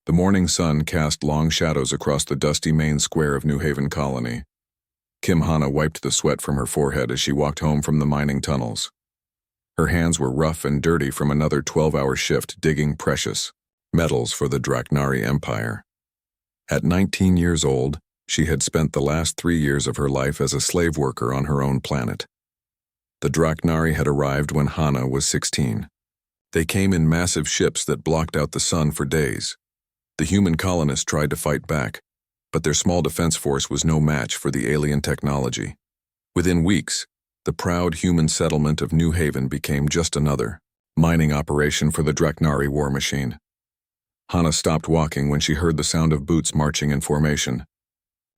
The morning sun cast long shadows across the dusty main square of New Haven Colony. Kim Hana wiped the sweat from her forehead as she walked home from the mining tunnels. Her hands were rough and dirty from another 12-hour shift digging precious metals for the Draknari Empire. At 19 years old, she had spent the last 3 years of her life as a slave worker on her own planet. The Draknari had arrived when Hana was 16. They came in massive ships that blocked out the sun for days. The human colonists tried to fight back, but their small defense force was no match for the alien technology. Within weeks, the proud human settlement of New Haven became just another mining operation for the Draknari war machine. Hana stopped walking when she heard the sound of boots marching in formation.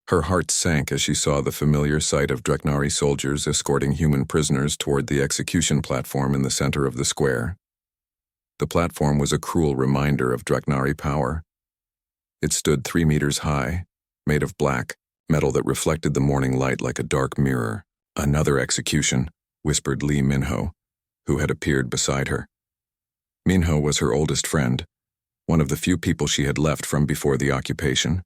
Her heart sank as she saw the familiar sight of Draknari soldiers escorting human prisoners toward the execution platform in the center of the square. The platform was a cruel reminder of Draknari power. It stood 3 meters high, made of black metal that reflected the morning light like a dark mirror. "Another execution," whispered Lee Minho, who had appeared beside her. Minho was her oldest friend, one of the few people she had left from before the occupation.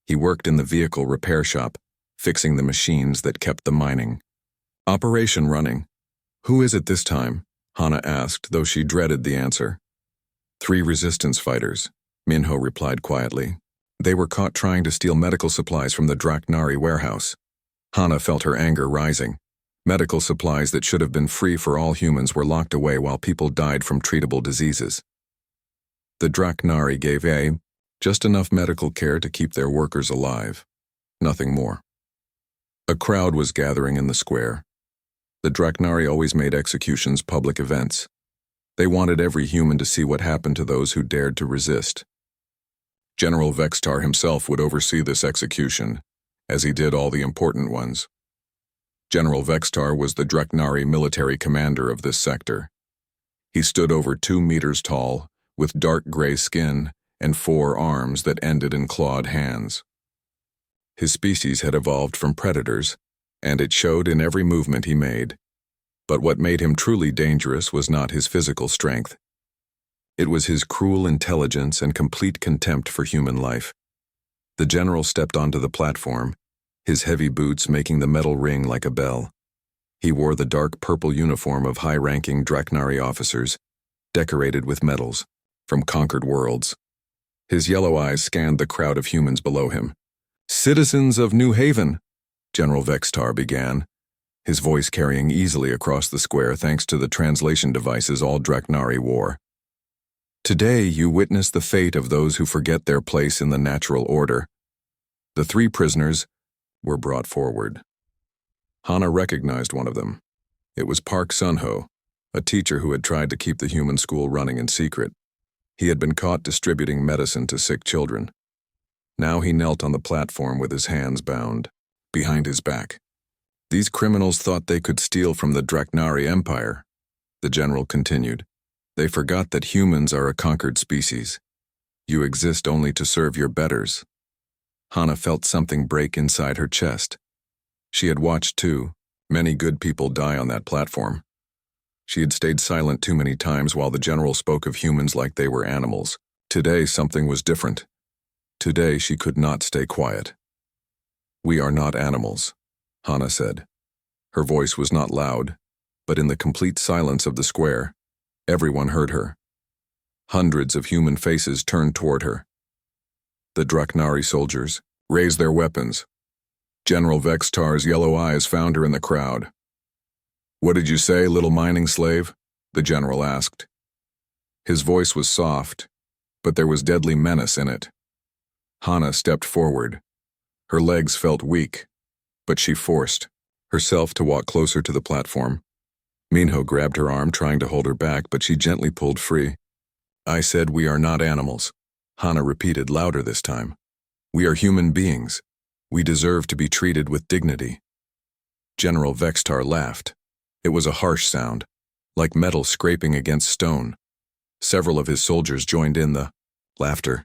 He worked in the vehicle repair shop, fixing the machines that kept the mining operation running. "Who is it this time?" Hana asked, though she dreaded the answer. 3 resistance fighters," Minho replied quietly. "They were caught trying to steal medical supplies from the Draknari warehouse." Hana felt her anger rising. Medical supplies that should have been free for all humans were locked away while people died from treatable diseases. The Draknari gave just enough medical care to keep their workers alive. Nothing more. A crowd was gathering in the square. The Draknari always made executions public events. They wanted every human to see what happened to those who dared to resist. General Vextar himself would oversee this execution, as he did all the important ones. General Vextar was the Draknari military commander of this sector. He stood over 2 meters tall, with dark gray skin and 4 arms that ended in clawed hands. His species had evolved from predators, and it showed in every movement he made. But what made him truly dangerous was not his physical strength. It was his cruel intelligence and complete contempt for human life. The general stepped onto the platform, his heavy boots making the metal ring like a bell. He wore the dark purple uniform of high-ranking Draknari officers, decorated with medals from conquered worlds. His yellow eyes scanned the crowd of humans below him. "Citizens of New Haven," General Vextar began, his voice carrying easily across the square thanks to the translation devices all Draknari wore. "Today you witness the fate of those who forget their place in the natural order." The 3 prisoners were brought forward. Hana recognized one of them. It was Park Sunho, a teacher who had tried to keep the human school running in secret. He had been caught distributing medicine to sick children. Now he knelt on the platform with his hands bound behind his back. "These criminals thought they could steal from the Draknari Empire," the general continued. "They forgot that humans are a conquered species. You exist only to serve your betters." Hana felt something break inside her chest. She had watched, too, many good people die on that platform. She had stayed silent too many times while the general spoke of humans like they were animals. Today, something was different. Today, she could not stay quiet. "We are not animals," Hana said. Her voice was not loud, but in the complete silence of the square, everyone heard her. Hundreds of human faces turned toward her. The Draknari soldiers raised their weapons. General Vextar's yellow eyes found her in the crowd. "What did you say, little mining slave?" the general asked. His voice was soft, but there was deadly menace in it. Hana stepped forward. Her legs felt weak, but she forced herself to walk closer to the platform. Minho grabbed her arm, trying to hold her back, but she gently pulled free. "I said we are not animals," Hana repeated louder this time. "We are human beings. We deserve to be treated with dignity." General Vextar laughed. It was a harsh sound, like metal scraping against stone. Several of his soldiers joined in the laughter.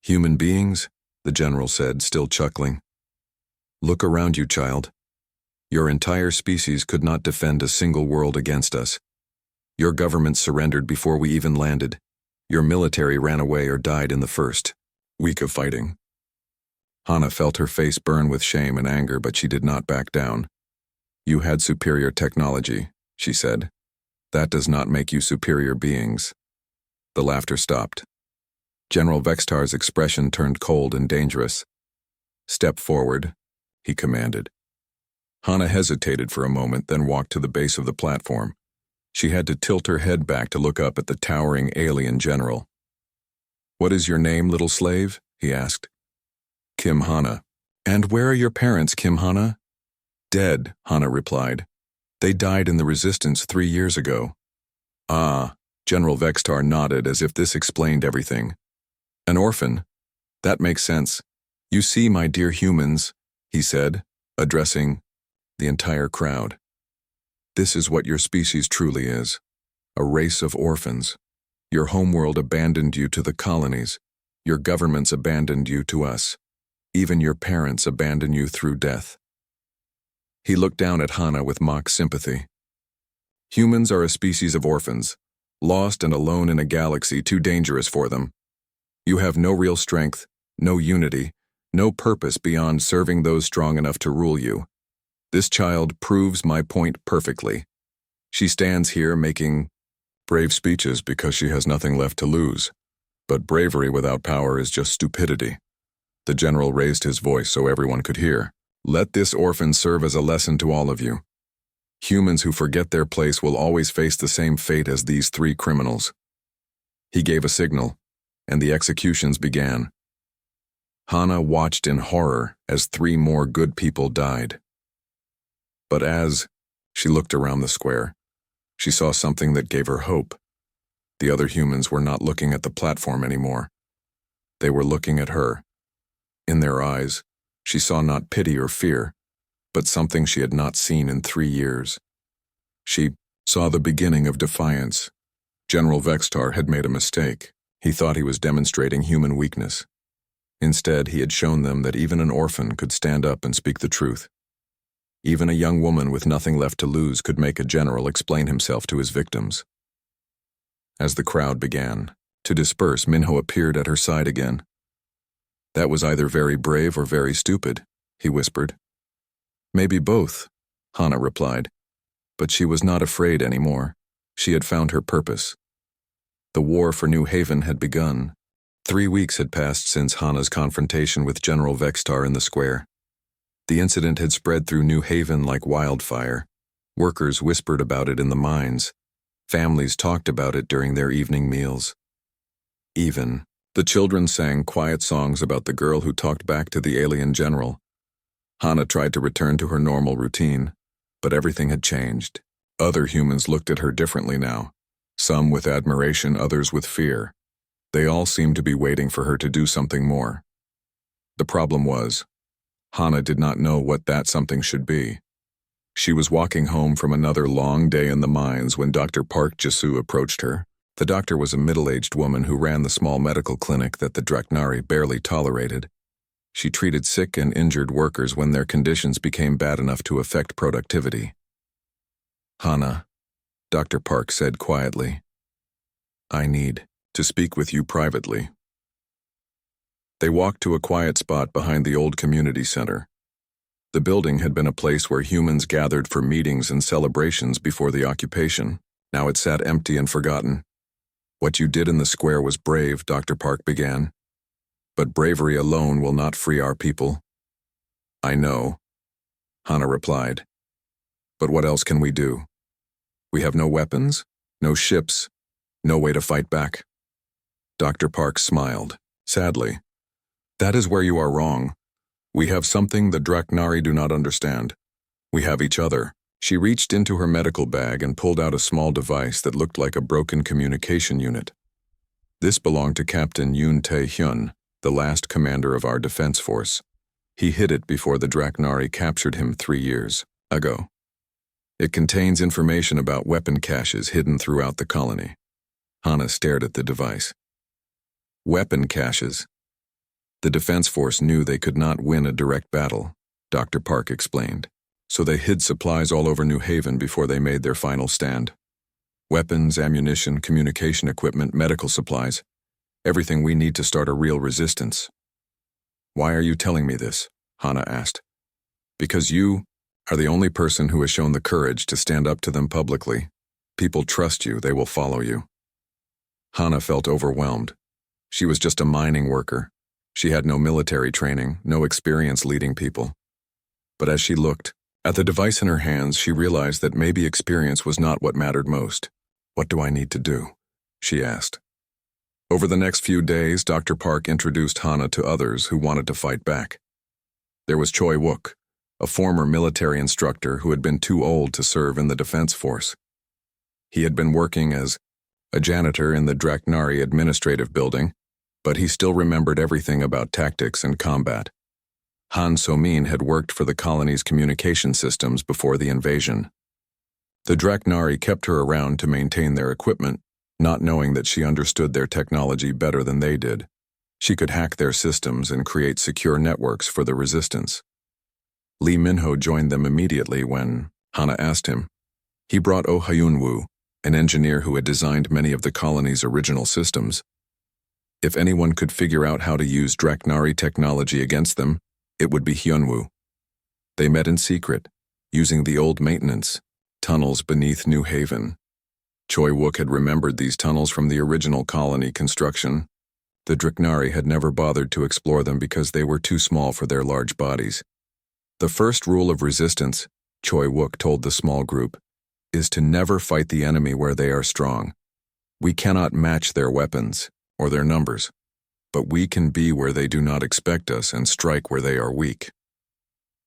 "Human beings?" the general said, still chuckling. "Look around you, child. Your entire species could not defend a single world against us. Your government surrendered before we even landed. Your military ran away or died in the first week of fighting. Hana felt her face burn with shame and anger, but she did not back down. You had superior technology, she said. That does not make you superior beings. The laughter stopped. General Vextar's expression turned cold and dangerous. Step forward, he commanded. Hana hesitated for a moment, then walked to the base of the platform. She had to tilt her head back to look up at the towering alien general. What is your name, little slave? He asked. Kim Hana. And where are your parents, Kim Hana? Dead, Hana replied. They died in the resistance 3 years ago. Ah, General Vextar nodded as if this explained everything. An orphan. That makes sense. You see, my dear humans, he said, addressing the entire crowd. This is what your species truly is. A race of orphans. Your homeworld abandoned you to the colonies. Your governments abandoned you to us. Even your parents abandoned you through death. He looked down at Hana with mock sympathy. Humans are a species of orphans, lost and alone in a galaxy too dangerous for them. You have no real strength, no unity, no purpose beyond serving those strong enough to rule you. This child proves my point perfectly. She stands here making brave speeches because she has nothing left to lose. But bravery without power is just stupidity. The general raised his voice so everyone could hear. Let this orphan serve as a lesson to all of you. Humans who forget their place will always face the same fate as these 3 criminals. He gave a signal, and the executions began. Hana watched in horror as 3 more good people died. But as she looked around the square, she saw something that gave her hope. The other humans were not looking at the platform anymore. They were looking at her. In their eyes, she saw not pity or fear, but something she had not seen in 3 years. She saw the beginning of defiance. General Vextar had made a mistake. He thought he was demonstrating human weakness. Instead, he had shown them that even an orphan could stand up and speak the truth. Even a young woman with nothing left to lose could make a general explain himself to his victims. As the crowd began to disperse, Minho appeared at her side again. That was either very brave or very stupid, he whispered. Maybe both, Hana replied. But she was not afraid anymore. She had found her purpose. The war for New Haven had begun. 3 weeks had passed since Hana's confrontation with General Vextar in the square. The incident had spread through New Haven like wildfire. Workers whispered about it in the mines. Families talked about it during their evening meals. Even the children sang quiet songs about the girl who talked back to the alien general. Hana tried to return to her normal routine, but everything had changed. Other humans looked at her differently now. Some with admiration, others with fear. They all seemed to be waiting for her to do something more. The problem was, Hana did not know what that something should be. She was walking home from another long day in the mines when Dr. Park Jasu approached her. The doctor was a middle-aged woman who ran the small medical clinic that the Draknari barely tolerated. She treated sick and injured workers when their conditions became bad enough to affect productivity. Hana, Dr. Park said quietly, I need to speak with you privately. They walked to a quiet spot behind the old community center. The building had been a place where humans gathered for meetings and celebrations before the occupation. Now it sat empty and forgotten. What you did in the square was brave, Dr. Park began. But bravery alone will not free our people. I know, Hana replied. But what else can we do? We have no weapons, no ships, no way to fight back. Dr. Park smiled, sadly. That is where you are wrong. We have something the Draknari do not understand. We have each other. She reached into her medical bag and pulled out a small device that looked like a broken communication unit. This belonged to Captain Yoon Tae-hyun, the last commander of our defense force. He hid it before the Draknari captured him 3 years ago. It contains information about weapon caches hidden throughout the colony. Hana stared at the device. Weapon caches. The defense force knew they could not win a direct battle, Dr. Park explained, so they hid supplies all over New Haven before they made their final stand. Weapons, ammunition, communication equipment, medical supplies. Everything we need to start a real resistance. Why are you telling me this? Hana asked. Because you are the only person who has shown the courage to stand up to them publicly. People trust you, they will follow you. Hana felt overwhelmed. She was just a mining worker. She had no military training, no experience leading people. But as she looked at the device in her hands, she realized that maybe experience was not what mattered most. What do I need to do? She asked. Over the next few days, Dr. Park introduced Hana to others who wanted to fight back. There was Choi Wook, a former military instructor who had been too old to serve in the defense force. He had been working as a janitor in the Draknari administrative building, but he still remembered everything about tactics and combat. Han So-min had worked for the colony's communication systems before the invasion. The Draknari kept her around to maintain their equipment, not knowing that she understood their technology better than they did. She could hack their systems and create secure networks for the resistance. Lee Minho joined them immediately when Hana asked him. He brought Oh Hyun-woo, an engineer who had designed many of the colony's original systems. If anyone could figure out how to use Draknari technology against them, it would be Hyun-woo. They met in secret, using the old maintenance tunnels beneath New Haven. Choi Wook had remembered these tunnels from the original colony construction. The Draknari had never bothered to explore them because they were too small for their large bodies. The first rule of resistance, Choi Wook told the small group, is to never fight the enemy where they are strong. We cannot match their weapons or their numbers, but we can be where they do not expect us and strike where they are weak.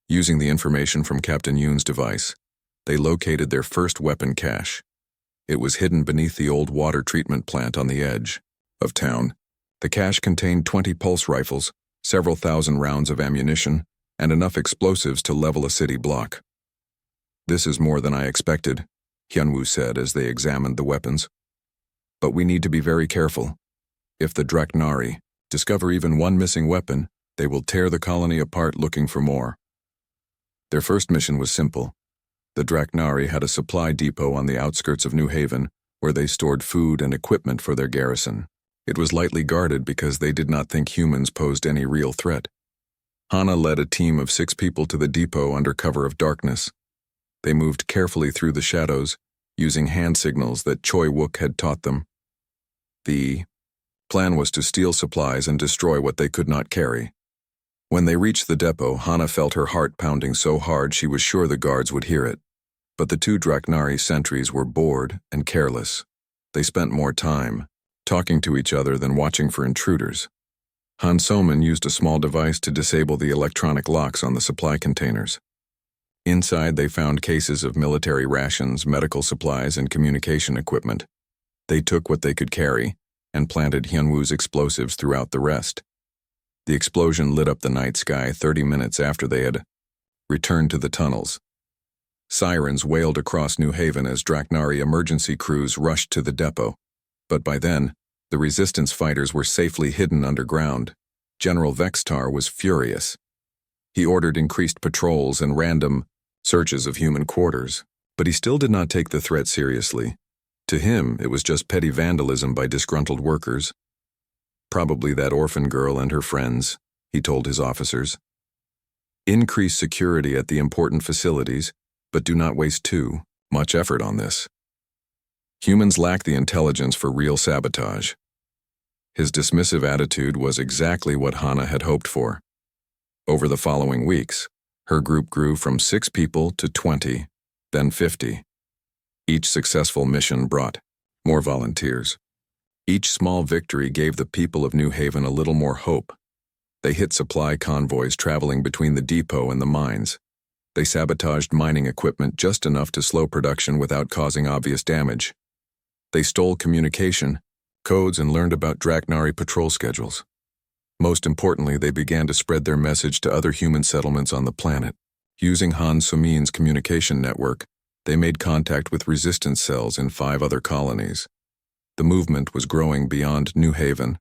Using the information from Captain Yoon's device, they located their first weapon cache. It was hidden beneath the old water treatment plant on the edge of town. The cache contained 20 pulse rifles, several thousand rounds of ammunition, and enough explosives to level a city block. This is more than I expected, Hyun-woo said as they examined the weapons. But we need to be very careful. If the Draknari discover even one missing weapon, they will tear the colony apart looking for more. Their first mission was simple. The Draknari had a supply depot on the outskirts of New Haven where they stored food and equipment for their garrison. It was lightly guarded because they did not think humans posed any real threat. Hana led a team of 6 people to the depot under cover of darkness. They moved carefully through the shadows, using hand signals that Choi Wook had taught them. The plan was to steal supplies and destroy what they could not carry. When they reached the depot, Hana felt her heart pounding so hard she was sure the guards would hear it. But the 2 Draknari sentries were bored and careless. They spent more time talking to each other than watching for intruders. Han So-min used a small device to disable the electronic locks on the supply containers. Inside, they found cases of military rations, medical supplies, and communication equipment. They took what they could carry and planted Hyun-woo's explosives throughout the rest. The explosion lit up the night sky 30 minutes after they had returned to the tunnels. Sirens wailed across New Haven as Draknari emergency crews rushed to the depot. But by then, the resistance fighters were safely hidden underground. General Vextar was furious. He ordered increased patrols and random searches of human quarters, but he still did not take the threat seriously. To him, it was just petty vandalism by disgruntled workers. Probably that orphan girl and her friends, he told his officers. Increase security at the important facilities, but do not waste too much effort on this. Humans lack the intelligence for real sabotage. His dismissive attitude was exactly what Hana had hoped for. Over the following weeks, her group grew from 6 people to 20, then 50. Each successful mission brought more volunteers. Each small victory gave the people of New Haven a little more hope. They hit supply convoys traveling between the depot and the mines. They sabotaged mining equipment just enough to slow production without causing obvious damage. They stole communication codes and learned about Draknari patrol schedules. Most importantly, they began to spread their message to other human settlements on the planet. Using Han So-min's communication network, they made contact with resistance cells in 5 other colonies. The movement was growing beyond New Haven.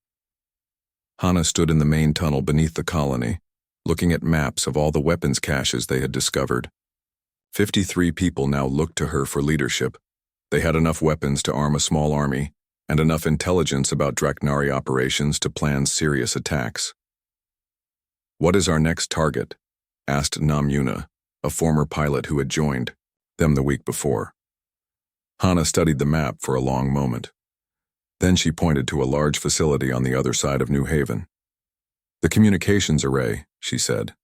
Hana stood in the main tunnel beneath the colony, looking at maps of all the weapons caches they had discovered. 53 people now looked to her for leadership. They had enough weapons to arm a small army, and enough intelligence about Draknari operations to plan serious attacks. "What is our next target?" asked Namuna, a former pilot who had joined them the week before. Hana studied the map for a long moment. Then she pointed to a large facility on the other side of New Haven. "The communications array," she said.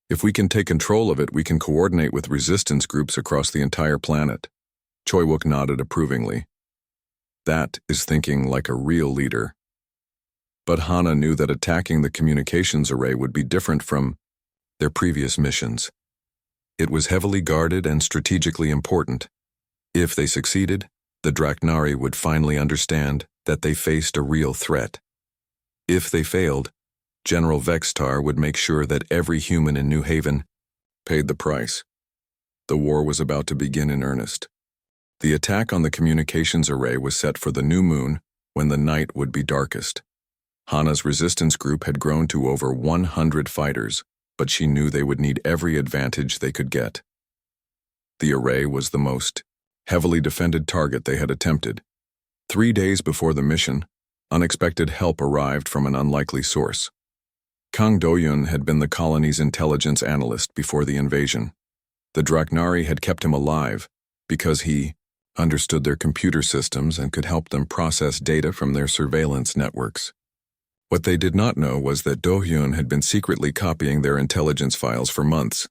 "If we can take control of it, we can coordinate with resistance groups across the entire planet." Choiwook nodded approvingly. That is thinking like a real leader. But Hana knew that attacking the communications array would be different from their previous missions. It was heavily guarded and strategically important. If they succeeded, the Draknari would finally understand that they faced a real threat. If they failed, General Vextar would make sure that every human in New Haven paid the price. The war was about to begin in earnest. The attack on the communications array was set for the new moon, when the night would be darkest. Hana's resistance group had grown to over 100 fighters, but she knew they would need every advantage they could get. The array was the most heavily defended target they had attempted. 3 days before the mission, unexpected help arrived from an unlikely source. Kang Doyun had been the colony's intelligence analyst before the invasion. The Draknari had kept him alive because he understood their computer systems and could help them process data from their surveillance networks. What they did not know was that Do-hyun had been secretly copying their intelligence files for months.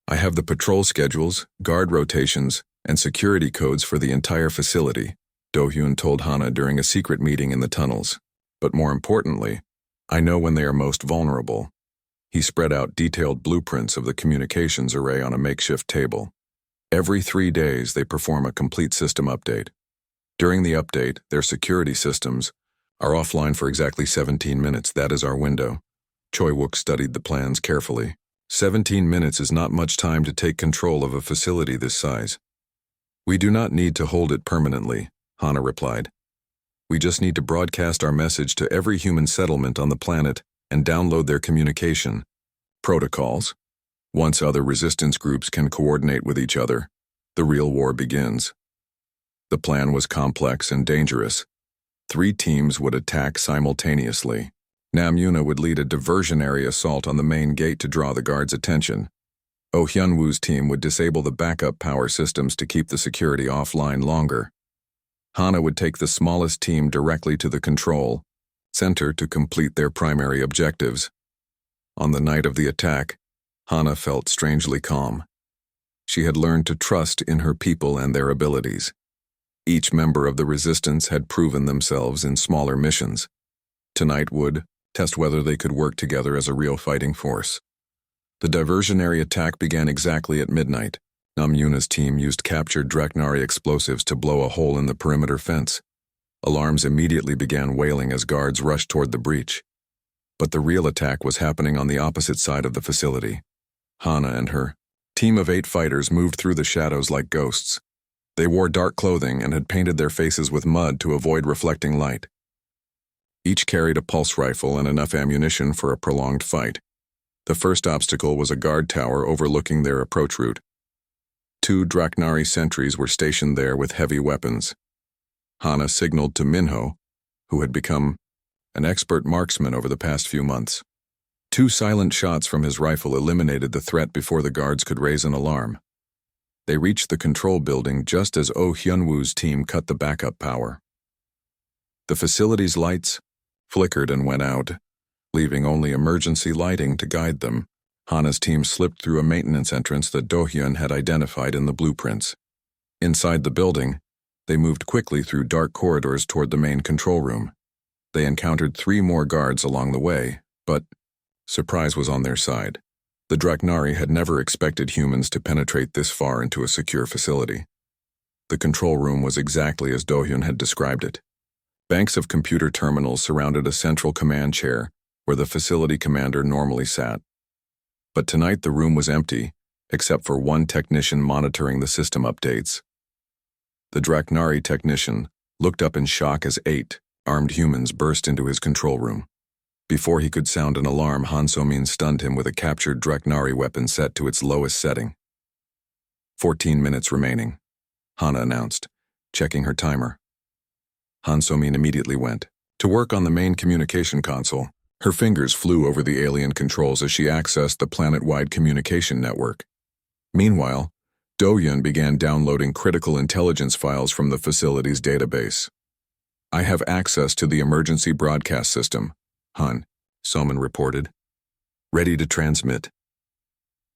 "I have the patrol schedules, guard rotations, and security codes for the entire facility," Do-hyun told Hana during a secret meeting in the tunnels. "But more importantly, I know when they are most vulnerable." He spread out detailed blueprints of the communications array on a makeshift table. Every 3 days, they perform a complete system update. During the update, their security systems are offline for exactly 17 minutes. That is our window. Choiwook studied the plans carefully. 17 minutes is not much time to take control of a facility this size. "We do not need to hold it permanently," Hana replied. "We just need to broadcast our message to every human settlement on the planet and download their communication protocols. Once other resistance groups can coordinate with each other, the real war begins." The plan was complex and dangerous. 3 teams would attack simultaneously. Namuna would lead a diversionary assault on the main gate to draw the guards' attention. Oh Hyunwoo's team would disable the backup power systems to keep the security offline longer. Hana would take the smallest team directly to the control center to complete their primary objectives. On the night of the attack, Hana felt strangely calm. She had learned to trust in her people and their abilities. Each member of the resistance had proven themselves in smaller missions. Tonight would test whether they could work together as a real fighting force. The diversionary attack began exactly at midnight. Namuna's team used captured Draknari explosives to blow a hole in the perimeter fence. Alarms immediately began wailing as guards rushed toward the breach. But the real attack was happening on the opposite side of the facility. Hana and her team of 8 fighters moved through the shadows like ghosts. They wore dark clothing and had painted their faces with mud to avoid reflecting light. Each carried a pulse rifle and enough ammunition for a prolonged fight. The first obstacle was a guard tower overlooking their approach route. 2 Draknari sentries were stationed there with heavy weapons. Hana signaled to Minho, who had become an expert marksman over the past few months. 2 silent shots from his rifle eliminated the threat before the guards could raise an alarm. They reached the control building just as Oh Hyunwoo's team cut the backup power. The facility's lights flickered and went out, leaving only emergency lighting to guide them. Hana's team slipped through a maintenance entrance that Do-hyun had identified in the blueprints. Inside the building, they moved quickly through dark corridors toward the main control room. They encountered 3 more guards along the way, but surprise was on their side. The Draknari had never expected humans to penetrate this far into a secure facility. The control room was exactly as Do-hyun had described it. Banks of computer terminals surrounded a central command chair where the facility commander normally sat. But tonight the room was empty, except for 1 technician monitoring the system updates. The Draknari technician looked up in shock as 8 armed humans burst into his control room. Before he could sound an alarm, Han So-min stunned him with a captured Draknari weapon set to its lowest setting. 14 minutes remaining. Hana announced, checking her timer. Han So-min immediately went to work on the main communication console. Her fingers flew over the alien controls as she accessed the planet-wide communication network. Meanwhile, Do-hyun began downloading critical intelligence files from the facility's database. "I have access to the emergency broadcast system," Han So-min reported. "Ready to transmit."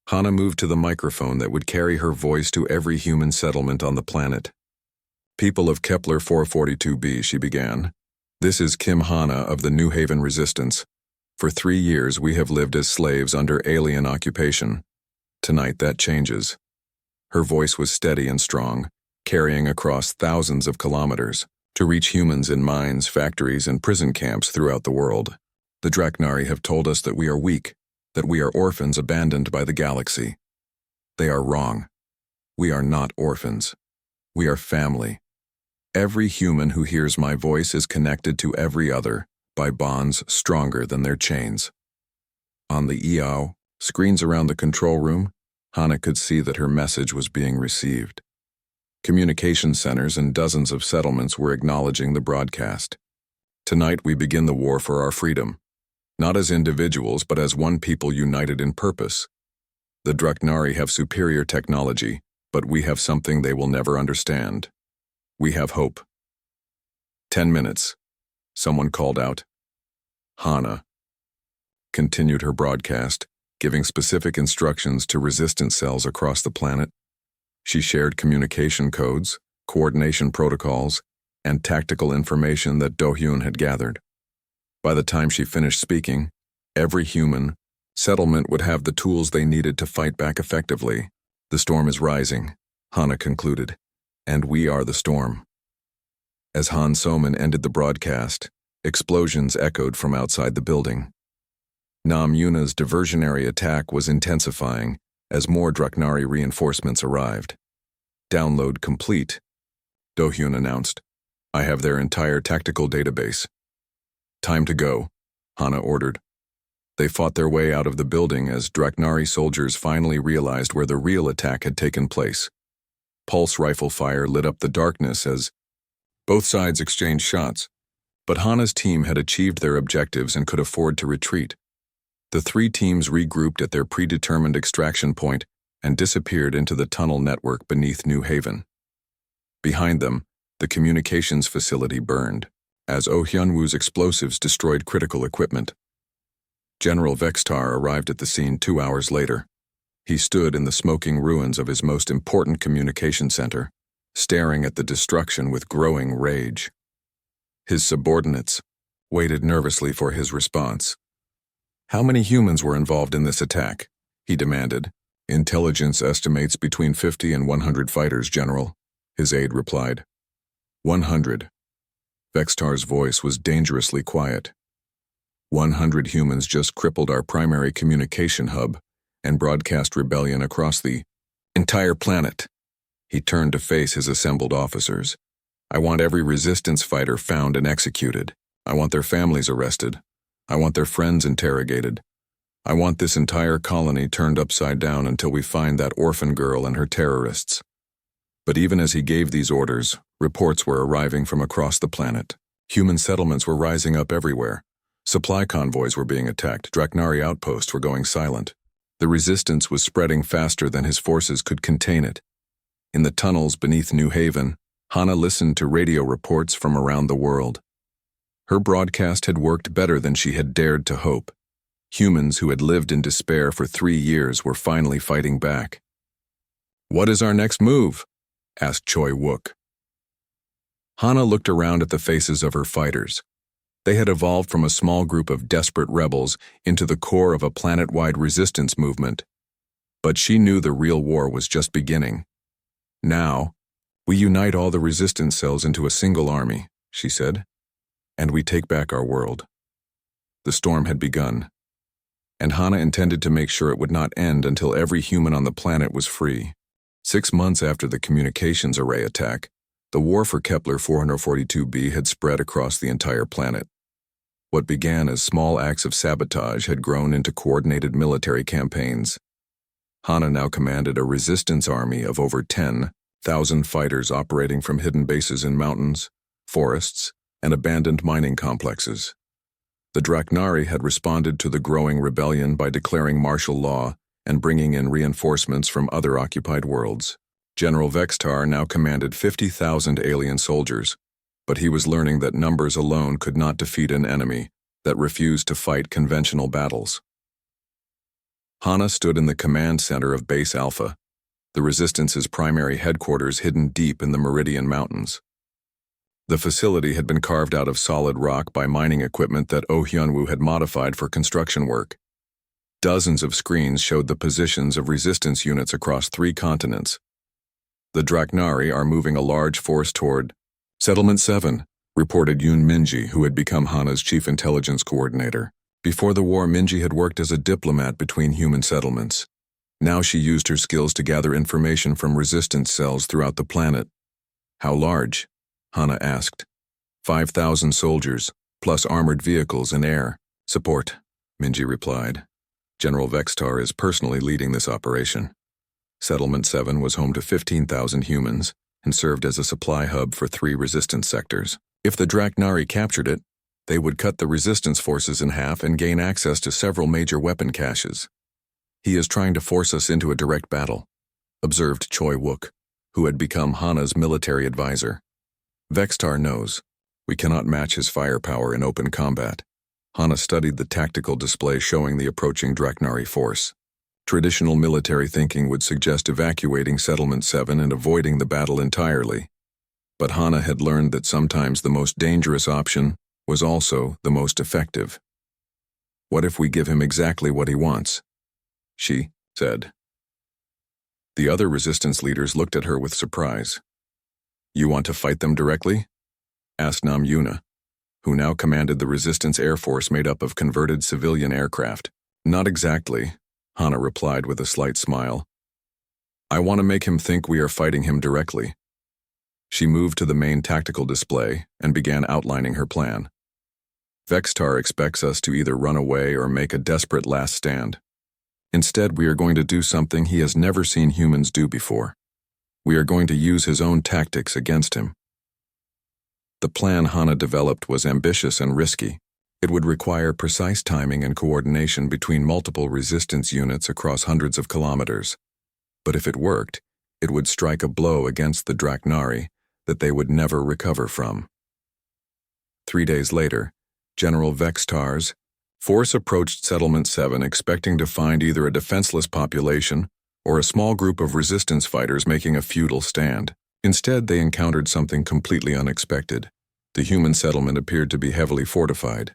Hana moved to the microphone that would carry her voice to every human settlement on the planet. "People of Kepler 442b," she began. "This is Kim Hana of the New Haven Resistance. For 3 years we have lived as slaves under alien occupation. Tonight that changes." Her voice was steady and strong, carrying across thousands of kilometers to reach humans in mines, factories, and prison camps throughout the world. "The Draknari have told us that we are weak, that we are orphans abandoned by the galaxy. They are wrong. We are not orphans. We are family. Every human who hears my voice is connected to every other by bonds stronger than their chains." On the EO screens around the control room, Hana could see that her message was being received. Communication centers and dozens of settlements were acknowledging the broadcast. "Tonight we begin the war for our freedom, not as individuals but as one people united in purpose. The Draknari have superior technology, but we have something they will never understand. We have hope." 10 minutes, someone called out. Hana continued her broadcast, giving specific instructions to resistance cells across the planet. She shared communication codes, coordination protocols, and tactical information that Do-hyun had gathered. By the time she finished speaking, every human settlement would have the tools they needed to fight back effectively. "The storm is rising," Hana concluded, "and we are the storm." As Han So-min ended the broadcast, explosions echoed from outside the building. Nam Yuna's diversionary attack was intensifying as more Draknari reinforcements arrived. "Download complete," Do-hyun announced. "I have their entire tactical database." "Time to go," Hana ordered. They fought their way out of the building as Draknari soldiers finally realized where the real attack had taken place. Pulse rifle fire lit up the darkness as both sides exchanged shots, but Hana's team had achieved their objectives and could afford to retreat. The 3 teams regrouped at their predetermined extraction point and disappeared into the tunnel network beneath New Haven. Behind them, the communications facility burned, as Oh Hyun-woo's explosives destroyed critical equipment. General Vextar arrived at the scene 2 hours later. He stood in the smoking ruins of his most important communication center, staring at the destruction with growing rage. His subordinates waited nervously for his response. "How many humans were involved in this attack?" he demanded. "Intelligence estimates between 50 and 100 fighters, General," his aide replied. 100. Vextar's voice was dangerously quiet. 100 humans just crippled our primary communication hub and broadcast rebellion across the entire planet. He turned to face his assembled officers. "I want every resistance fighter found and executed. I want their families arrested. I want their friends interrogated. I want this entire colony turned upside down until we find that orphan girl and her terrorists." But even as he gave these orders, reports were arriving from across the planet. Human settlements were rising up everywhere. Supply convoys were being attacked. Draknari outposts were going silent. The resistance was spreading faster than his forces could contain it. In the tunnels beneath New Haven, Hana listened to radio reports from around the world. Her broadcast had worked better than she had dared to hope. Humans who had lived in despair for 3 years were finally fighting back. "What is our next move?" asked Choi Wook. Hana looked around at the faces of her fighters. They had evolved from a small group of desperate rebels into the core of a planet-wide resistance movement. But she knew the real war was just beginning. "Now, we unite all the resistance cells into a single army," she said, "and we take back our world." The storm had begun, and Hana intended to make sure it would not end until every human on the planet was free. 6 months after the communications array attack, the war for Kepler 442b had spread across the entire planet. What began as small acts of sabotage had grown into coordinated military campaigns. Hana now commanded a resistance army of over 10 1,000 fighters operating from hidden bases in mountains, forests, and abandoned mining complexes. The Draknari had responded to the growing rebellion by declaring martial law and bringing in reinforcements from other occupied worlds. General Vextar now commanded 50,000 alien soldiers, but he was learning that numbers alone could not defeat an enemy that refused to fight conventional battles. Hana stood in the command center of Base Alpha, the Resistance's primary headquarters hidden deep in the Meridian Mountains. The facility had been carved out of solid rock by mining equipment that Oh Hyunwoo had modified for construction work. Dozens of screens showed the positions of resistance units across 3 continents. The Draknari are moving a large force toward Settlement 7, reported Yoon Minji, who had become Hana's chief intelligence coordinator. Before the war, Minji had worked as a diplomat between human settlements. Now she used her skills to gather information from resistance cells throughout the planet. How large? Hana asked. 5,000 soldiers, plus armored vehicles and air support, Minji replied. General Vextar is personally leading this operation. Settlement 7 was home to 15,000 humans and served as a supply hub for 3 resistance sectors. If the Draknari captured it, they would cut the resistance forces in half and gain access to several major weapon caches. He is trying to force us into a direct battle, observed Choi Wook, who had become Hana's military advisor. Vextar knows. We cannot match his firepower in open combat. Hana studied the tactical display showing the approaching Draknari force. Traditional military thinking would suggest evacuating Settlement 7 and avoiding the battle entirely. But Hana had learned that sometimes the most dangerous option was also the most effective. What if we give him exactly what he wants? She said. The other resistance leaders looked at her with surprise. You want to fight them directly? Asked Nam Yuna, who now commanded the resistance air force made up of converted civilian aircraft. Not exactly, Hana replied with a slight smile. I want to make him think we are fighting him directly. She moved to the main tactical display and began outlining her plan. Vextar expects us to either run away or make a desperate last stand. Instead, we are going to do something he has never seen humans do before. We are going to use his own tactics against him. The plan Hana developed was ambitious and risky. It would require precise timing and coordination between multiple resistance units across hundreds of kilometers. But if it worked, it would strike a blow against the Draknari that they would never recover from. 3 days later, General Vextar's force approached Settlement 7 expecting to find either a defenseless population or a small group of resistance fighters making a futile stand. Instead, they encountered something completely unexpected. The human settlement appeared to be heavily fortified.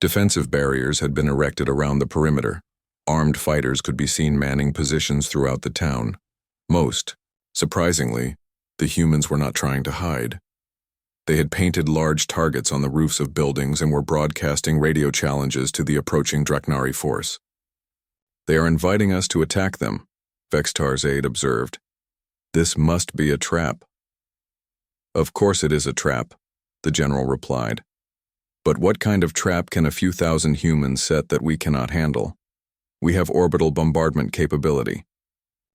Defensive barriers had been erected around the perimeter. Armed fighters could be seen manning positions throughout the town. Most, surprisingly, the humans were not trying to hide. They had painted large targets on the roofs of buildings and were broadcasting radio challenges to the approaching Draknari force. They are inviting us to attack them, Vextar's aide observed. This must be a trap. Of course it is a trap, the general replied. But what kind of trap can a few thousand humans set that we cannot handle? We have orbital bombardment capability.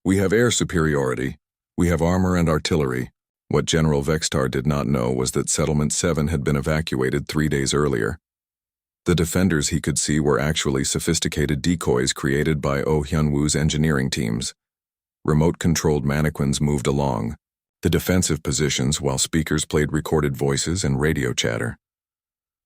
We have air superiority. We have armor and artillery. What General Vextar did not know was that Settlement 7 had been evacuated 3 days earlier. The defenders he could see were actually sophisticated decoys created by Oh Hyunwoo's engineering teams. Remote-controlled mannequins moved along, the defensive positions while speakers played recorded voices and radio chatter.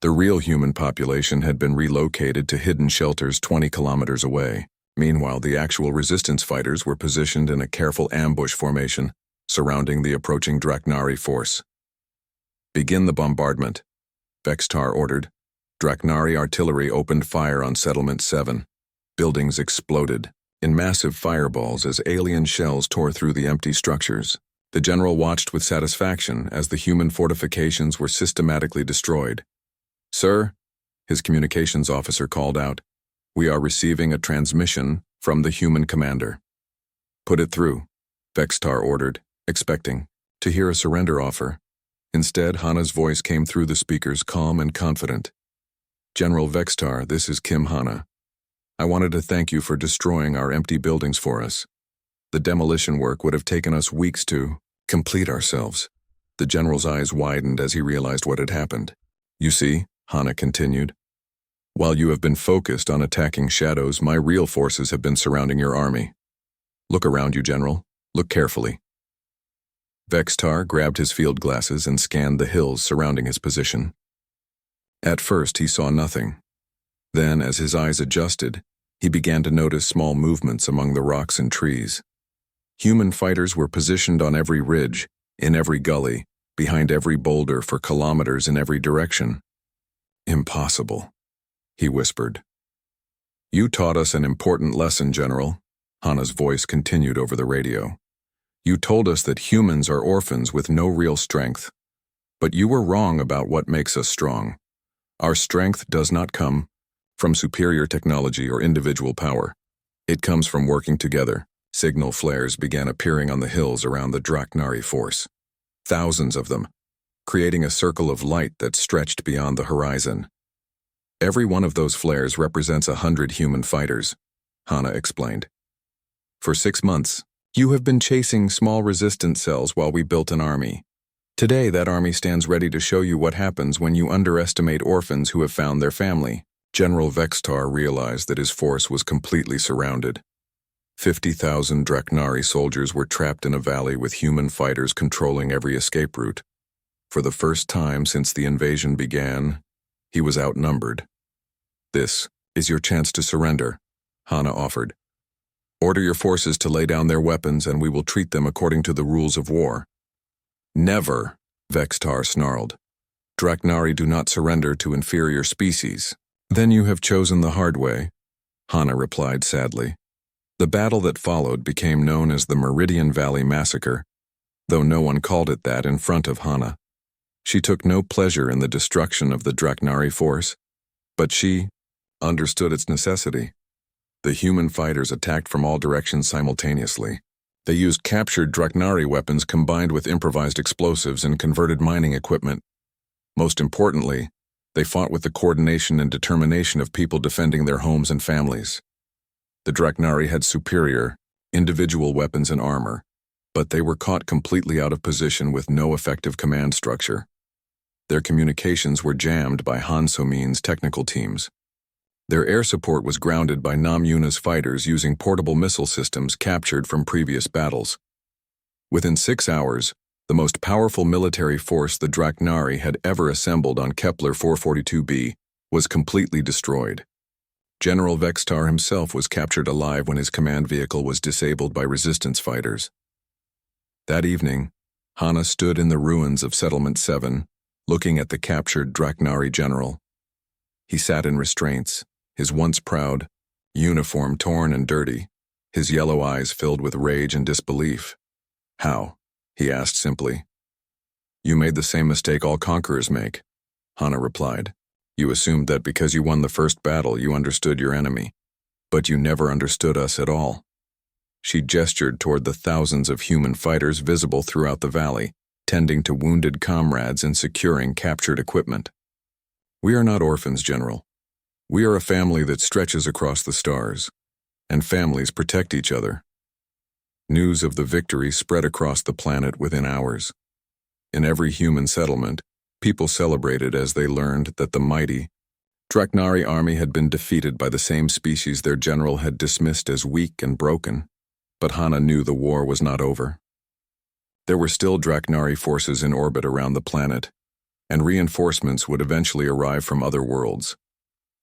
The real human population had been relocated to hidden shelters 20 kilometers away. Meanwhile, the actual resistance fighters were positioned in a careful ambush formation, surrounding the approaching Draknari force. Begin the bombardment, Vextar ordered. Draknari artillery opened fire on Settlement 7. Buildings exploded in massive fireballs as alien shells tore through the empty structures. The general watched with satisfaction as the human fortifications were systematically destroyed. Sir, his communications officer called out, we are receiving a transmission from the human commander. Put it through, Vextar ordered, expecting to hear a surrender offer. Instead, Hana's voice came through the speakers calm and confident. General Vextar, this is Kim Hana. I wanted to thank you for destroying our empty buildings for us. The demolition work would have taken us weeks to Complete ourselves. The general's eyes widened as he realized what had happened. You see, Hana continued, while you have been focused on attacking shadows, my real forces have been surrounding your army. Look around you, General. Look carefully. Vextar grabbed his field glasses and scanned the hills surrounding his position. At first, he saw nothing. Then, as his eyes adjusted, he began to notice small movements among the rocks and trees. Human fighters were positioned on every ridge, in every gully, behind every boulder for kilometers in every direction. Impossible, he whispered. You taught us an important lesson, General. Hana's voice continued over the radio. You told us that humans are orphans with no real strength. But you were wrong about what makes us strong. Our strength does not come from superior technology or individual power. It comes from working together. Signal flares began appearing on the hills around the Draknari force. Thousands of them, creating a circle of light that stretched beyond the horizon. Every one of those flares represents 100 human fighters, Hana explained. For 6 months, you have been chasing small resistance cells while we built an army. Today, that army stands ready to show you what happens when you underestimate orphans who have found their family. General Vextar realized that his force was completely surrounded. 50,000 Draknari soldiers were trapped in a valley with human fighters controlling every escape route. For the first time since the invasion began, he was outnumbered. This is your chance to surrender, Hana offered. Order your forces to lay down their weapons and we will treat them according to the rules of war. Never, Vextar snarled. Draknari do not surrender to inferior species. Then you have chosen the hard way, Hana replied sadly. The battle that followed became known as the Meridian Valley Massacre, though no one called it that in front of Hana. She took no pleasure in the destruction of the Draknari force, but she understood its necessity. The human fighters attacked from all directions simultaneously. They used captured Draknari weapons combined with improvised explosives and converted mining equipment. Most importantly, they fought with the coordination and determination of people defending their homes and families. The Draknari had superior, individual weapons and armor, but they were caught completely out of position with no effective command structure. Their communications were jammed by Han So-min's technical teams. Their air support was grounded by Nam Yuna's fighters using portable missile systems captured from previous battles. Within 6 hours, the most powerful military force the Draknari had ever assembled on Kepler 442b was completely destroyed. General Vextar himself was captured alive when his command vehicle was disabled by resistance fighters. That evening, Hana stood in the ruins of Settlement 7, looking at the captured Draknari general. He sat in restraints, his once proud uniform torn and dirty, his yellow eyes filled with rage and disbelief. How? He asked simply. You made the same mistake all conquerors make, Hana replied. You assumed that because you won the first battle you understood your enemy, but you never understood us at all. She gestured toward the thousands of human fighters visible throughout the valley, tending to wounded comrades and securing captured equipment. We are not orphans, General. We are a family that stretches across the stars, and families protect each other. News of the victory spread across the planet within hours. In every human settlement, people celebrated as they learned that the mighty Draknari army had been defeated by the same species their general had dismissed as weak and broken. But Hana knew the war was not over. There were still Draknari forces in orbit around the planet, and reinforcements would eventually arrive from other worlds.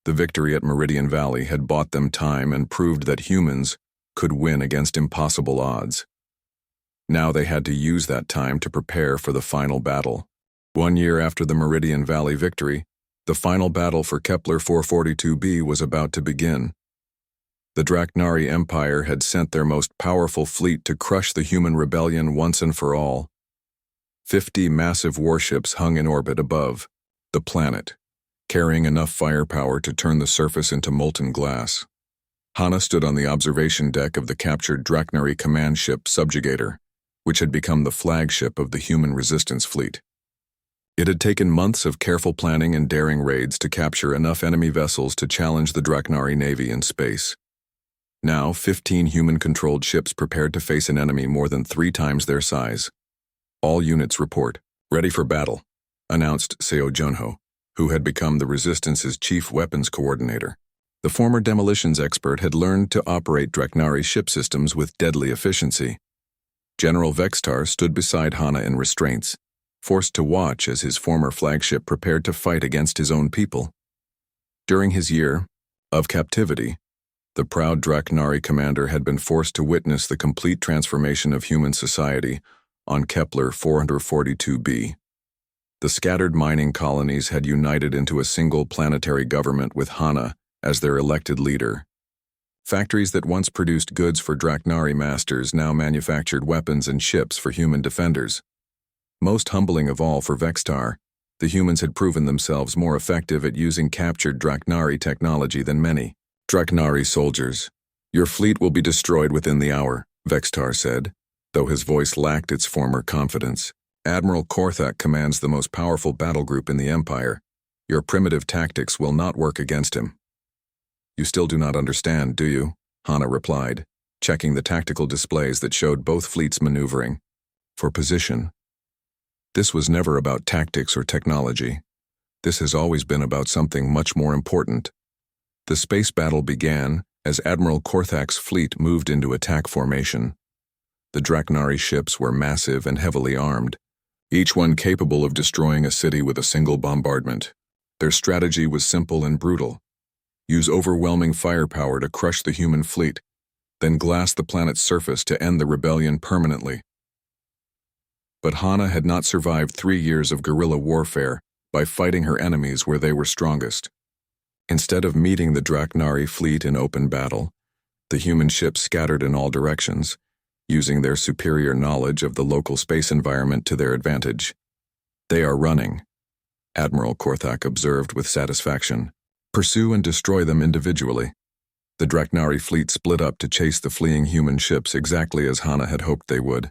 The victory at Meridian Valley had bought them time and proved that humans could win against impossible odds. Now they had to use that time to prepare for the final battle. 1 year after the Meridian Valley victory, the final battle for Kepler 442b was about to begin. The Draknari Empire had sent their most powerful fleet to crush the human rebellion once and for all. 50 massive warships hung in orbit above the planet, carrying enough firepower to turn the surface into molten glass. Hana stood on the observation deck of the captured Draknari command ship Subjugator, which had become the flagship of the human resistance fleet. It had taken months of careful planning and daring raids to capture enough enemy vessels to challenge the Draknari navy in space. Now, 15 human-controlled ships prepared to face an enemy more than 3 times their size. All units report. Ready for battle, announced Seo Junho, who had become the Resistance's chief weapons coordinator. The former demolitions expert had learned to operate Draknari ship systems with deadly efficiency. General Vextar stood beside Hana in restraints, forced to watch as his former flagship prepared to fight against his own people. During his year of captivity, the proud Draknari commander had been forced to witness the complete transformation of human society on Kepler 442b. The scattered mining colonies had united into a single planetary government with Hana as their elected leader. Factories that once produced goods for Draknari masters now manufactured weapons and ships for human defenders. Most humbling of all for Vextar, the humans had proven themselves more effective at using captured Draknari technology than many. Draknari soldiers, your fleet will be destroyed within the hour, Vextar said, though his voice lacked its former confidence. Admiral Korthak commands the most powerful battle group in the Empire. Your primitive tactics will not work against him. You still do not understand, do you? Hana replied, checking the tactical displays that showed both fleets maneuvering. For position. This was never about tactics or technology. This has always been about something much more important. The space battle began as Admiral Korthak's fleet moved into attack formation. The Draknari ships were massive and heavily armed, each one capable of destroying a city with a single bombardment. Their strategy was simple and brutal. Use overwhelming firepower to crush the human fleet, then glass the planet's surface to end the rebellion permanently. But Hana had not survived 3 years of guerrilla warfare by fighting her enemies where they were strongest. Instead of meeting the Draknari fleet in open battle, the human ships scattered in all directions, using their superior knowledge of the local space environment to their advantage. They are running, Admiral Korthak observed with satisfaction. Pursue and destroy them individually. The Draknari fleet split up to chase the fleeing human ships exactly as Hana had hoped they would.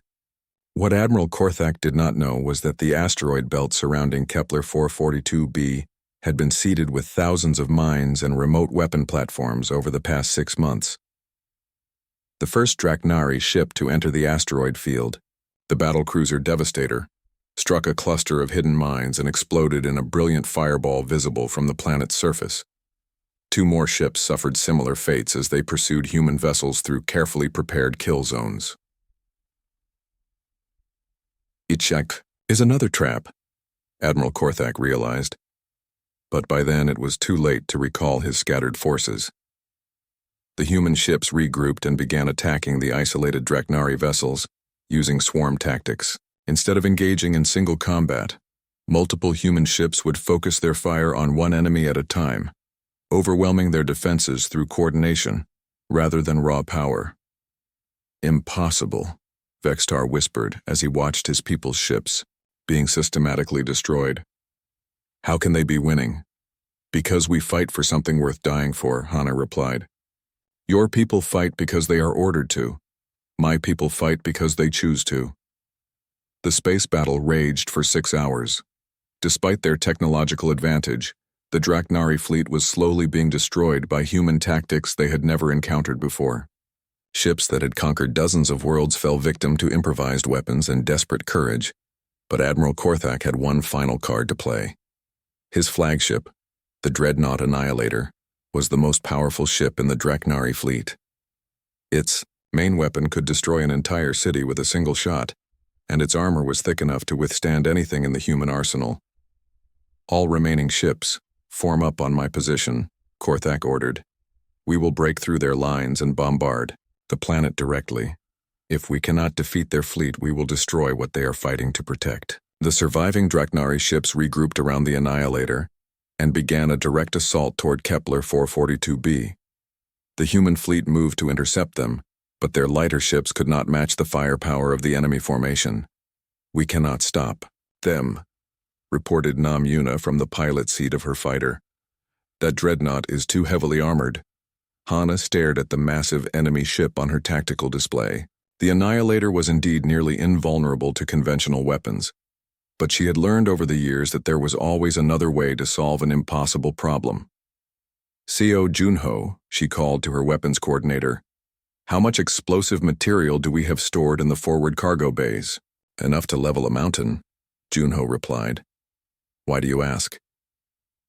What Admiral Korthak did not know was that the asteroid belt surrounding Kepler 442b had been seeded with thousands of mines and remote weapon platforms over the past 6 months. The first Draknari ship to enter the asteroid field, the battlecruiser Devastator, struck a cluster of hidden mines and exploded in a brilliant fireball visible from the planet's surface. 2 more ships suffered similar fates as they pursued human vessels through carefully prepared kill zones. Ichak is another trap, Admiral Korthak realized. But by then it was too late to recall his scattered forces. The human ships regrouped and began attacking the isolated Draknari vessels, using swarm tactics. Instead of engaging in single combat, multiple human ships would focus their fire on one enemy at a time, overwhelming their defenses through coordination rather than raw power. Impossible, Vextar whispered as he watched his people's ships being systematically destroyed. How can they be winning? Because we fight for something worth dying for, Hana replied. Your people fight because they are ordered to. My people fight because they choose to. The space battle raged for 6 hours. Despite their technological advantage, the Draknari fleet was slowly being destroyed by human tactics they had never encountered before. Ships that had conquered dozens of worlds fell victim to improvised weapons and desperate courage, but Admiral Korthak had one final card to play. His flagship, the Dreadnought Annihilator, was the most powerful ship in the Draknari fleet. Its main weapon could destroy an entire city with a single shot, and its armor was thick enough to withstand anything in the human arsenal. All remaining ships, form up on my position, Korthak ordered. We will break through their lines and bombard the planet directly. If we cannot defeat their fleet, we will destroy what they are fighting to protect. The surviving Draknari ships regrouped around the Annihilator and began a direct assault toward Kepler 442b. The human fleet moved to intercept them, but their lighter ships could not match the firepower of the enemy formation. We cannot stop them, reported Nam Yuna from the pilot seat of her fighter. That dreadnought is too heavily armored. Hana stared at the massive enemy ship on her tactical display. The Annihilator was indeed nearly invulnerable to conventional weapons, but she had learned over the years that there was always another way to solve an impossible problem. Seo Junho, she called to her weapons coordinator. How much explosive material do we have stored in the forward cargo bays? Enough to level a mountain, Junho replied. Why do you ask?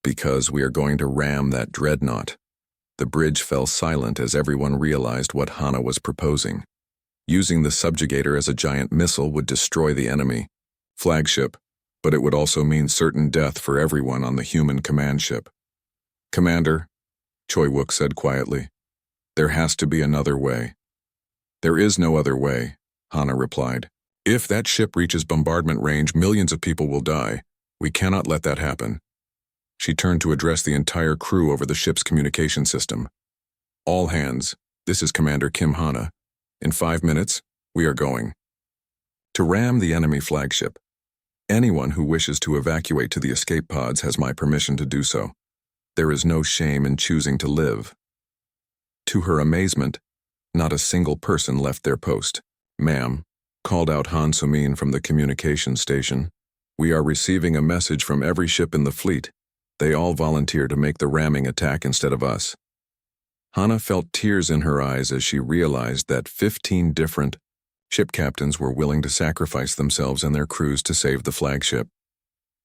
Because we are going to ram that dreadnought. The bridge fell silent as everyone realized what Hana was proposing. Using the subjugator as a giant missile would destroy the enemy flagship, but it would also mean certain death for everyone on the human command ship. Commander, Choi Wook said quietly, there has to be another way. There is no other way, Hana replied. If that ship reaches bombardment range, millions of people will die. We cannot let that happen. She turned to address the entire crew over the ship's communication system. All hands, this is Commander Kim Hana. In 5 minutes, we are going to ram the enemy flagship. Anyone who wishes to evacuate to the escape pods has my permission to do so. There is no shame in choosing to live. To her amazement, not a single person left their post. Ma'am, called out Han Sumin from the communication station. We are receiving a message from every ship in the fleet. They all volunteer to make the ramming attack instead of us. Hana felt tears in her eyes as she realized that 15 different ship captains were willing to sacrifice themselves and their crews to save the flagship.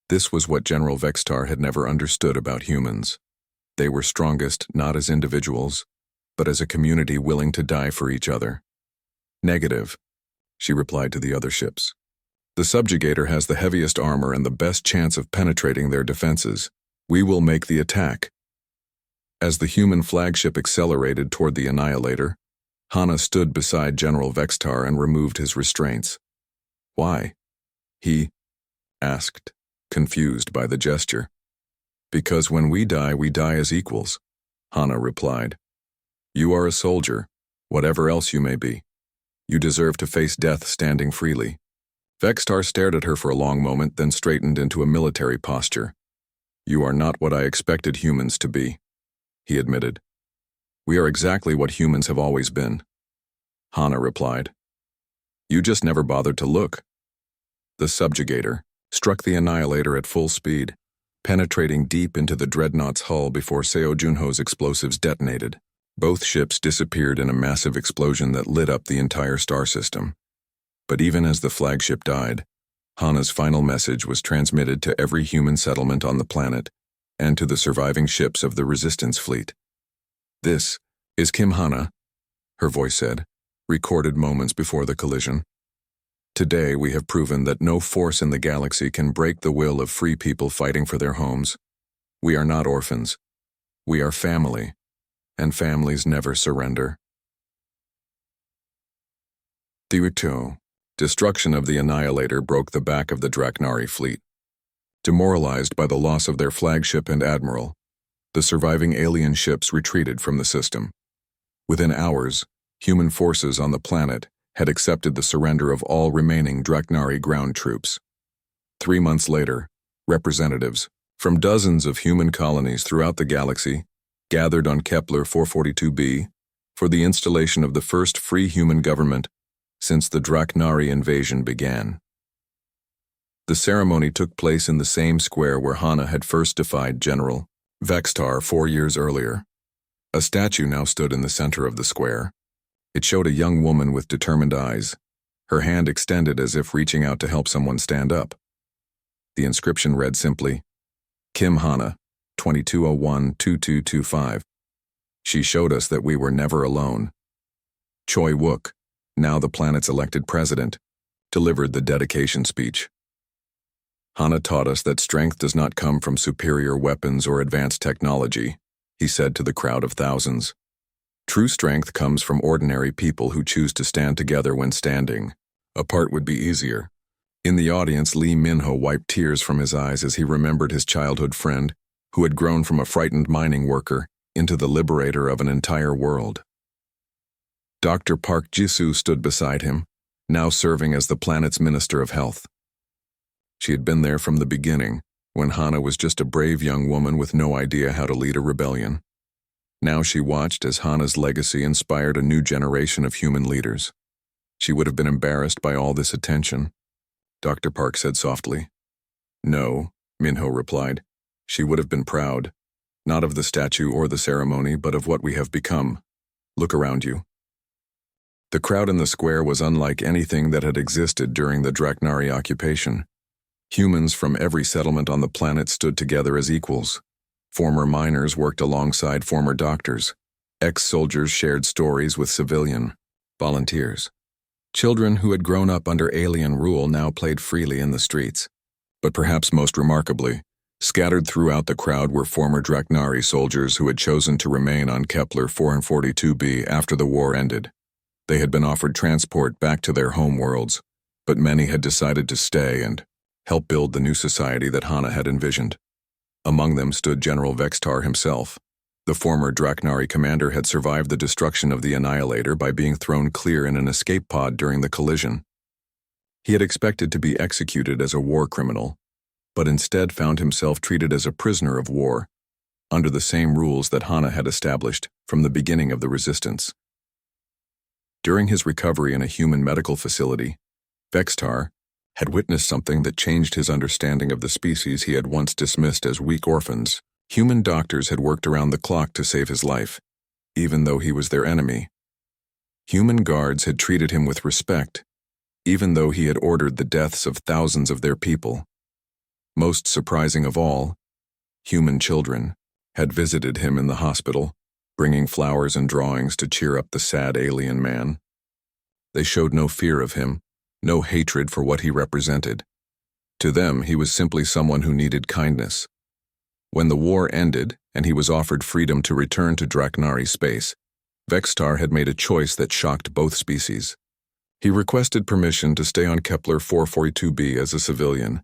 This was what General Vextar had never understood about humans. They were strongest not as individuals, but as a community willing to die for each other. Negative, she replied to the other ships. The subjugator has the heaviest armor and the best chance of penetrating their defenses. We will make the attack. As the human flagship accelerated toward the Annihilator, Hana stood beside General Vextar and removed his restraints. Why? He asked, confused by the gesture. Because when we die as equals, Hana replied. You are a soldier, whatever else you may be. You deserve to face death standing freely. Vextar stared at her for a long moment, then straightened into a military posture. You are not what I expected humans to be, he admitted. We are exactly what humans have always been, Hana replied. You just never bothered to look. The subjugator struck the Annihilator at full speed, penetrating deep into the dreadnought's hull before Seo Junho's explosives detonated. Both ships disappeared in a massive explosion that lit up the entire star system. But even as the flagship died, Hana's final message was transmitted to every human settlement on the planet and to the surviving ships of the Resistance fleet. This is Kim Hana, her voice said, recorded moments before the collision. Today we have proven that no force in the galaxy can break the will of free people fighting for their homes. We are not orphans. We are family, and families never surrender. The destruction of the Annihilator broke the back of the Draknari fleet. Demoralized by the loss of their flagship and admiral, the surviving alien ships retreated from the system. Within hours, human forces on the planet had accepted the surrender of all remaining Draknari ground troops. 3 months later, representatives from dozens of human colonies throughout the galaxy gathered on Kepler 442b for the installation of the first free human government since the Draknari invasion began. The ceremony took place in the same square where Hana had first defied General Vextar 4 years earlier. A statue now stood in the center of the square. It showed a young woman with determined eyes, her hand extended as if reaching out to help someone stand up. The inscription read simply, Kim Hana, 2201-2225. She showed us that we were never alone. Choi Wook, now the planet's elected president, delivered the dedication speech. Hana taught us that strength does not come from superior weapons or advanced technology, he said to the crowd of thousands. True strength comes from ordinary people who choose to stand together when standing. Apart would be easier. In the audience, Lee Minho wiped tears from his eyes as he remembered his childhood friend, who had grown from a frightened mining worker into the liberator of an entire world. Dr. Park Jisoo stood beside him, now serving as the planet's Minister of Health. She had been there from the beginning, when Hana was just a brave young woman with no idea how to lead a rebellion. Now she watched as Hana's legacy inspired a new generation of human leaders. She would have been embarrassed by all this attention, Dr. Park said softly. No, Minho replied. She would have been proud, not of the statue or the ceremony, but of what we have become. Look around you. The crowd in the square was unlike anything that had existed during the Draknari occupation. Humans from every settlement on the planet stood together as equals. Former miners worked alongside former doctors. Ex-soldiers shared stories with civilian volunteers. Children who had grown up under alien rule now played freely in the streets. But perhaps most remarkably, scattered throughout the crowd were former Draknari soldiers who had chosen to remain on Kepler 442b after the war ended. They had been offered transport back to their home worlds, but many had decided to stay and help build the new society that Hana had envisioned. Among them stood General Vextar himself. The former Draknari commander had survived the destruction of the Annihilator by being thrown clear in an escape pod during the collision. He had expected to be executed as a war criminal, but instead found himself treated as a prisoner of war, under the same rules that Hana had established from the beginning of the resistance. During his recovery in a human medical facility, Vextar had witnessed something that changed his understanding of the species he had once dismissed as weak orphans. Human doctors had worked around the clock to save his life, even though he was their enemy. Human guards had treated him with respect, even though he had ordered the deaths of thousands of their people. Most surprising of all, human children had visited him in the hospital, bringing flowers and drawings to cheer up the sad alien man. They showed no fear of him, no hatred for what he represented. To them, he was simply someone who needed kindness. When the war ended and he was offered freedom to return to Draknari space, Vextar had made a choice that shocked both species. He requested permission to stay on Kepler 442b as a civilian,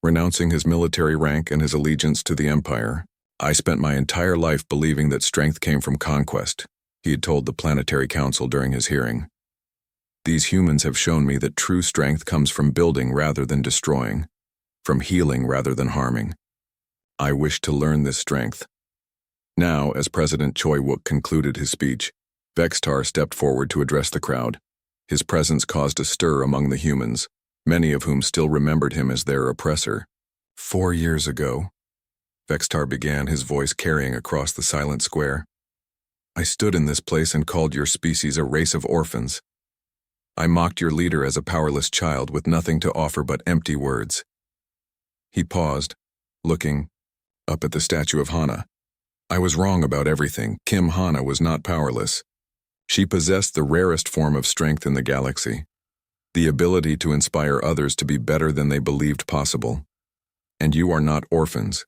renouncing his military rank and his allegiance to the Empire. "I spent my entire life believing that strength came from conquest," he had told the Planetary Council during his hearing. "These humans have shown me that true strength comes from building rather than destroying, from healing rather than harming. I wish to learn this strength." Now, as President Choi Wook concluded his speech, Vextar stepped forward to address the crowd. His presence caused a stir among the humans, many of whom still remembered him as their oppressor. 4 years ago, Vextar began, his voice carrying across the silent square. "I stood in this place and called your species a race of orphans. I mocked your leader as a powerless child with nothing to offer but empty words." He paused, looking up at the statue of Hana. "I was wrong about everything. Kim Hana was not powerless. She possessed the rarest form of strength in the galaxy, the ability to inspire others to be better than they believed possible. And you are not orphans.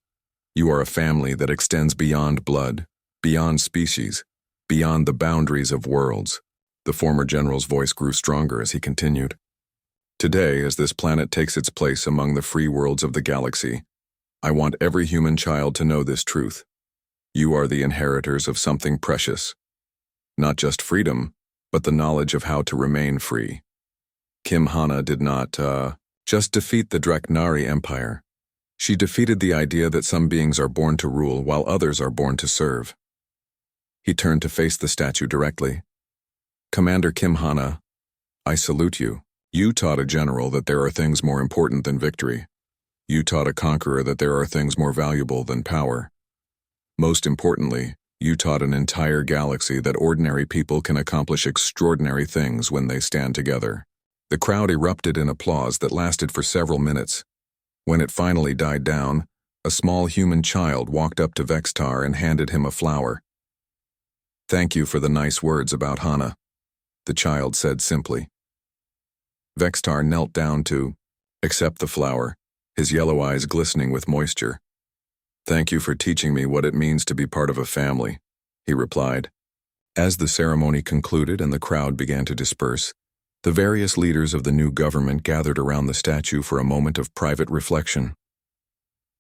You are a family that extends beyond blood, beyond species, beyond the boundaries of worlds." The former general's voice grew stronger as he continued. "Today, as this planet takes its place among the free worlds of the galaxy, I want every human child to know this truth. You are the inheritors of something precious. Not just freedom, but the knowledge of how to remain free. Kim Hana did not, just defeat the Draknari Empire. She defeated the idea that some beings are born to rule while others are born to serve." He turned to face the statue directly. "Commander Kim Hana, I salute you. You taught a general that there are things more important than victory. You taught a conqueror that there are things more valuable than power. Most importantly, you taught an entire galaxy that ordinary people can accomplish extraordinary things when they stand together." The crowd erupted in applause that lasted for several minutes. When it finally died down, a small human child walked up to Vextar and handed him a flower. "Thank you for the nice words about Hana," the child said simply. Vextar knelt down to accept the flower, his yellow eyes glistening with moisture. "Thank you for teaching me what it means to be part of a family," he replied. As the ceremony concluded and the crowd began to disperse, the various leaders of the new government gathered around the statue for a moment of private reflection.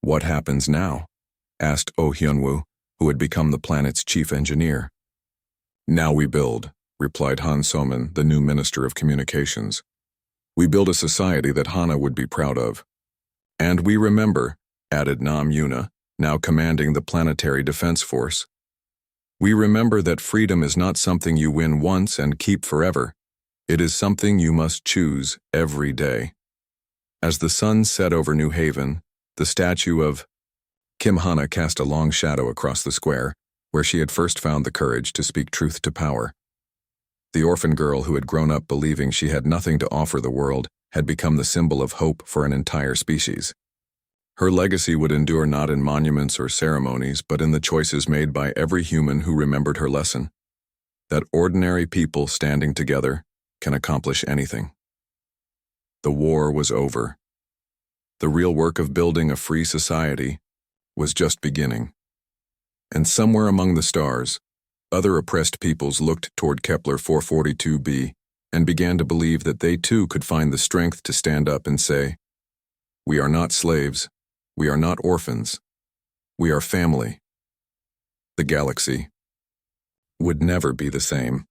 "What happens now?" asked Oh Hyunwoo, who had become the planet's chief engineer. "Now we build," replied Han Soman, the new Minister of Communications. "We build a society that Hana would be proud of. And we remember," added Nam Yuna, now commanding the Planetary Defense Force. "We remember that freedom is not something you win once and keep forever. It is something you must choose every day." As the sun set over New Haven, the statue of Kim Hana cast a long shadow across the square, where she had first found the courage to speak truth to power. The orphan girl who had grown up believing she had nothing to offer the world had become the symbol of hope for an entire species. Her legacy would endure not in monuments or ceremonies, but in the choices made by every human who remembered her lesson, that ordinary people standing together can accomplish anything. The war was over. The real work of building a free society was just beginning. And somewhere among the stars, other oppressed peoples looked toward Kepler 442b and began to believe that they too could find the strength to stand up and say, "We are not slaves. We are not orphans. We are family." The galaxy would never be the same.